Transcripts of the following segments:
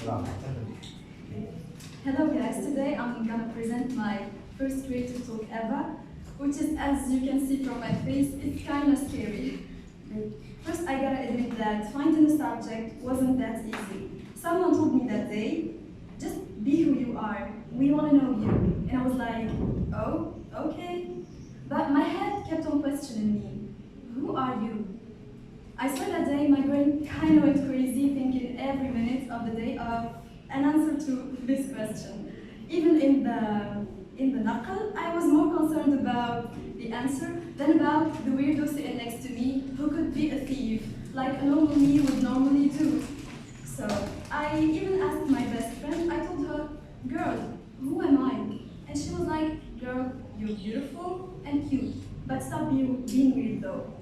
Hello guys, today I'm gonna present my first creative talk ever, which is, as you can see from my face, it's kinda scary. First, I gotta admit that finding a subject wasn't that easy. Someone told me that day, just be who you are, we wanna know you. And I was like, oh, okay. But my head kept on questioning me, who are you? I swear that day my brain kinda went crazy thinking every minute of the day of an answer to this question. Even in the naql, I was more concerned about the answer than about the weirdo sitting next to me who could be a thief, like a normal me would normally do. So I even asked my best friend, I told her, girl, who am I? And she was like, girl, you're beautiful and cute, but stop being weird though.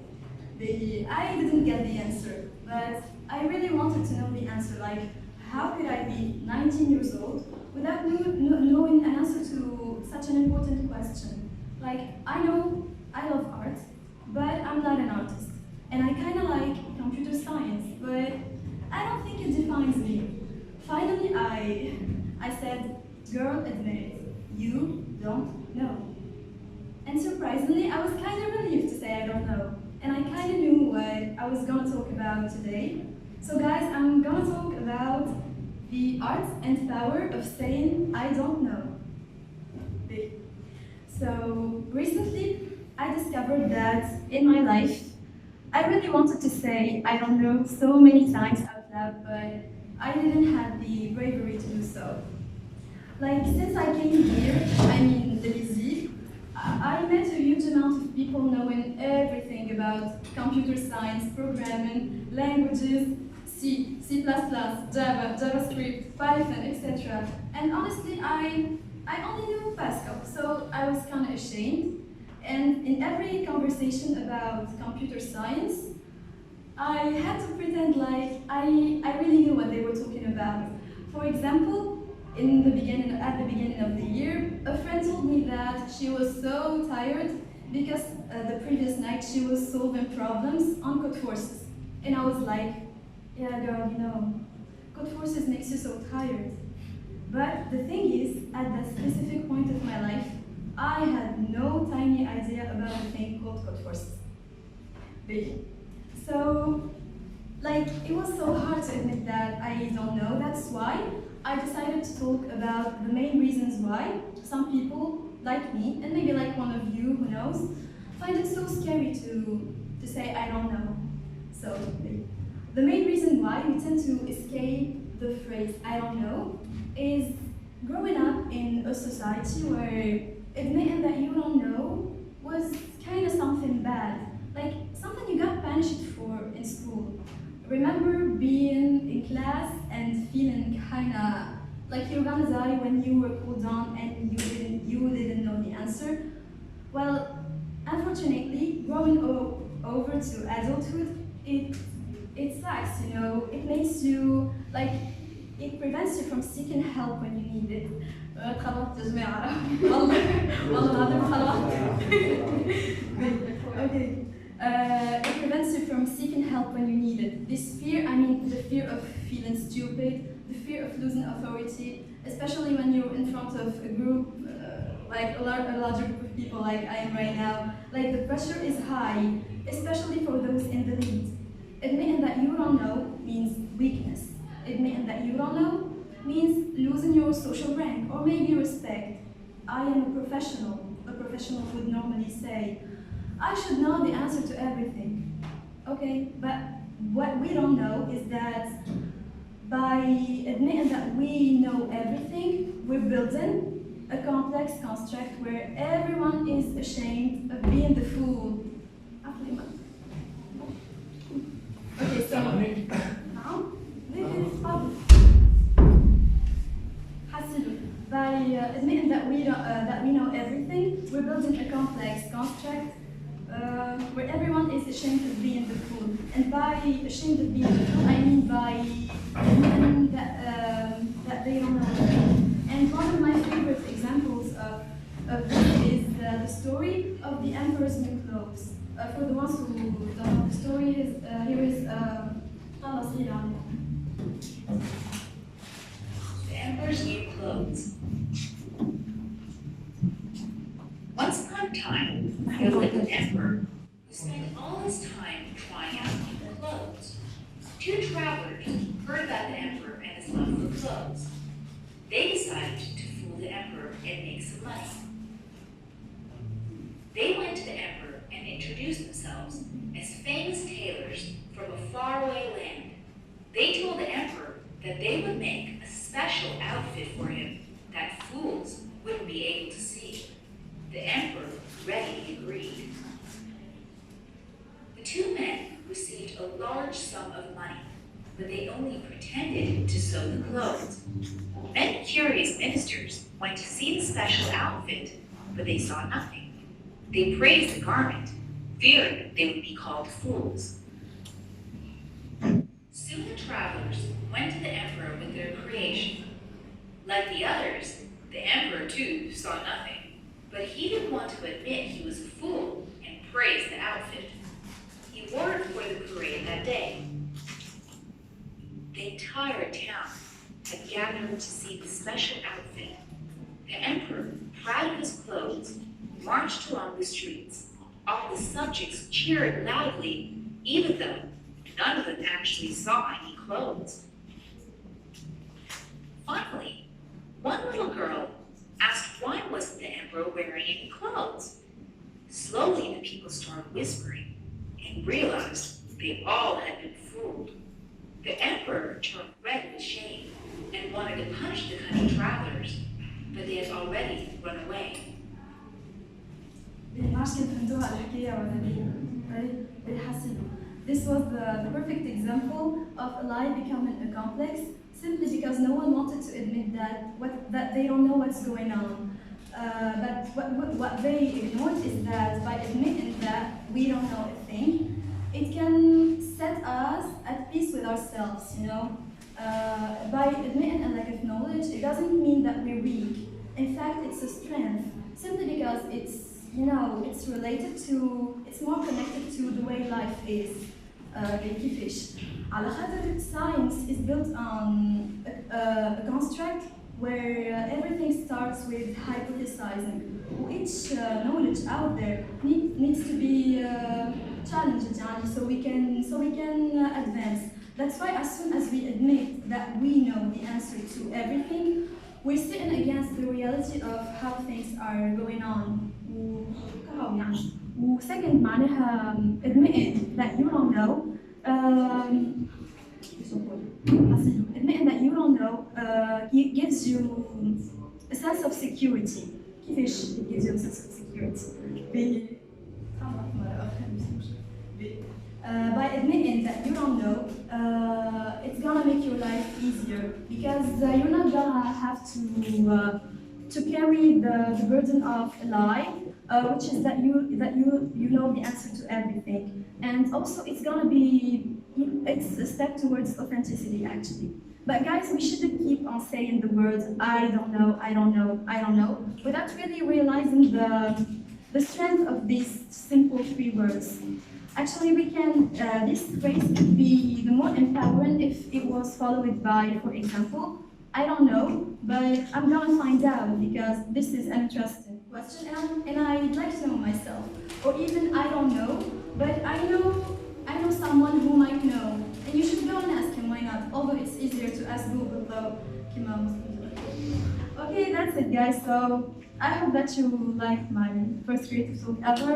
I didn't get the answer, but I really wanted to know the answer, like, how could I be 19 years old without knowing an answer to such an important question? Like, I know I love art, but I'm not an artist. And I kind of like computer science, but I don't think it defines me. Finally, I said, girl, admit it, you don't know. And surprisingly, I was kind of relieved to say I don't know. And I kind of knew what I was going to talk about today. So guys, I'm going to talk about the art and power of saying I don't know. So recently, I discovered that in my life, I really wanted to say I don't know so many times out loud, but I didn't have the bravery to do so. Like, since I came here, I mean, the Lizzie, I met a huge amount of people knowing everything about computer science, programming, languages, C, C++, Java, JavaScript, Python, etc. And honestly, I only knew Pascal, so I was kind of ashamed. And in every conversation about computer science, I had to pretend like I really knew what they were talking about. For example, at the beginning of the year, a friend told me that she was so tired because the previous night she was solving problems on code forces. And I was like, yeah girl, you know, code forces makes you so tired. But the thing is, at that specific point of my life, I had no tiny idea about a thing called code forces. So, like, it was so hard to admit that I don't know. That's why I decided to talk about the main reasons why some people, like me, and maybe like one of you, who knows, find it so scary to say I don't know. So, the main reason why we tend to escape the phrase I don't know is growing up in a society where admitting that you don't know was kind of something bad, like something you got punished for in school. Remember being in class and feeling kinda like you're gonna die when you were called on and you didn't know the answer? Well, unfortunately, growing over to adulthood, it sucks, you know. It makes you, like, it prevents you from seeking help when you need it. اتخرجت يا جماعة والله العظيم اتخرجت. Okay. It prevents you from seeking help when you need it. This fear, I mean the fear of feeling stupid, the fear of losing authority, especially when you're in front of a group, like a larger group of people like I am right now. Like, the pressure is high, especially for those in the lead. Admitting that you don't know means weakness. Admitting that you don't know means losing your social rank or maybe respect. I am a professional. A professional would normally say, I should know the answer to everything. Okay, but what we don't know is that by admitting that we know everything, we're building a complex construct where everyone is ashamed of being the fool. Okay, so now, by admitting that we know everything, we're building a complex construct where everyone is ashamed of being the fool. And by ashamed of being the fool, I mean by admitting that they don't know everything. And one of my favorite examples of this is the story of the Emperor's New Clothes. For the ones who don't know the story, here is emperor's new clothes. Once upon a time, there lived an emperor who spent all his time trying out new clothes. Two travelers heard about the emperor and his love for clothes. They decided to fool the emperor and make some money. They went to the emperor and introduced themselves as famous tailors from a faraway land. They told the emperor that they would make a special outfit for him that fools wouldn't be able to see. The emperor readily agreed. The two men received a large sum of money, but they only pretended to sew the clothes. Then curious ministers went to see the special outfit, but they saw nothing. They praised the garment, fearing they would be called fools. Soon the travelers went to the emperor with their creation. Like the others, the emperor too saw nothing, but he didn't want to admit he was a fool and praised the outfit. He wore it for the parade that day. The entire town had gathered to see the special outfit. The emperor, proud of his clothes, marched along the streets. All the subjects cheered loudly, even though none of them actually saw any clothes. Finally, one little girl asked why wasn't the emperor wearing any clothes. Slowly the people started whispering and realized they all had been fooled. The emperor turned red with shame and wanted to punish the cunning travelers, but they had already run away. This was the perfect example of a lie becoming a complex, simply because no one wanted to admit that they don't know what's going on. But what they ignored is that by admitting that we don't know a thing, it can set us at peace with ourselves, you know. By admitting a lack of knowledge, it doesn't mean that we're weak. In fact, it's a strength, simply because it's, you know, it's related to, it's more connected to the way life is. كيفاش على خاطر science is built on a construct where everything starts with hypothesizing. Each knowledge out there needs to be challenged, so we can advance. That's why as soon as we admit that we know the answer to everything, we're sitting against the reality of how things are going on. Second, معناها admitting that you don't know, admitting that you don't know gives you a sense of security. كيفاش it gives you a sense of security? By admitting that you don't know, it's gonna make your life easier because you're not gonna have to carry the burden of a lie, which is that you know the answer to everything, and also it's a step towards authenticity actually. But guys, we shouldn't keep on saying the words I don't know, I don't know, I don't know, without really realizing the strength of these simple three words. Actually, this phrase could be the more empowering if it was followed by, for example, I don't know, but I'm gonna find out because this is an interesting question and I'd like to know myself. Or even I don't know, but I know someone who might know. And you should go and ask him, why not? Although it's easier to ask Google though. Okay, that's it guys. So I hope that you liked my first creative talk ever.